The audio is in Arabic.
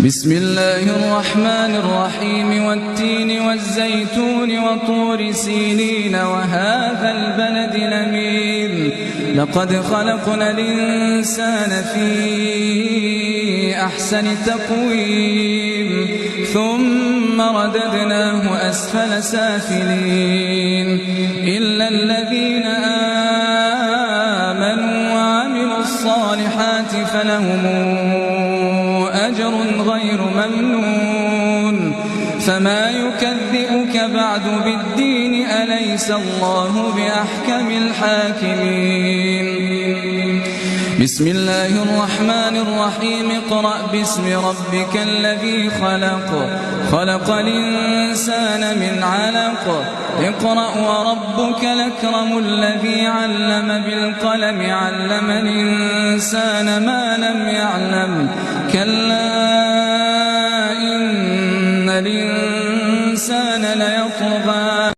بسم الله الرحمن الرحيم والتين والزيتون وطور سينين وهذا البلد الأمين لقد خلقنا الإنسان في أحسن تقويم ثم رددناه أسفل سافلين إلا الذين آمنوا وعملوا الصالحات فلهم أجر غير ممنون فما يكذبك بعد بالدين أليس الله بأحكم الحاكمين بسم الله الرحمن الرحيم اقرأ باسم ربك الذي خلق الإنسان من علق اقرأ وربك الأكرم الذي علم بالقلم علم الإنسان ما لم يعلم كلا إن الإنسان ليطغى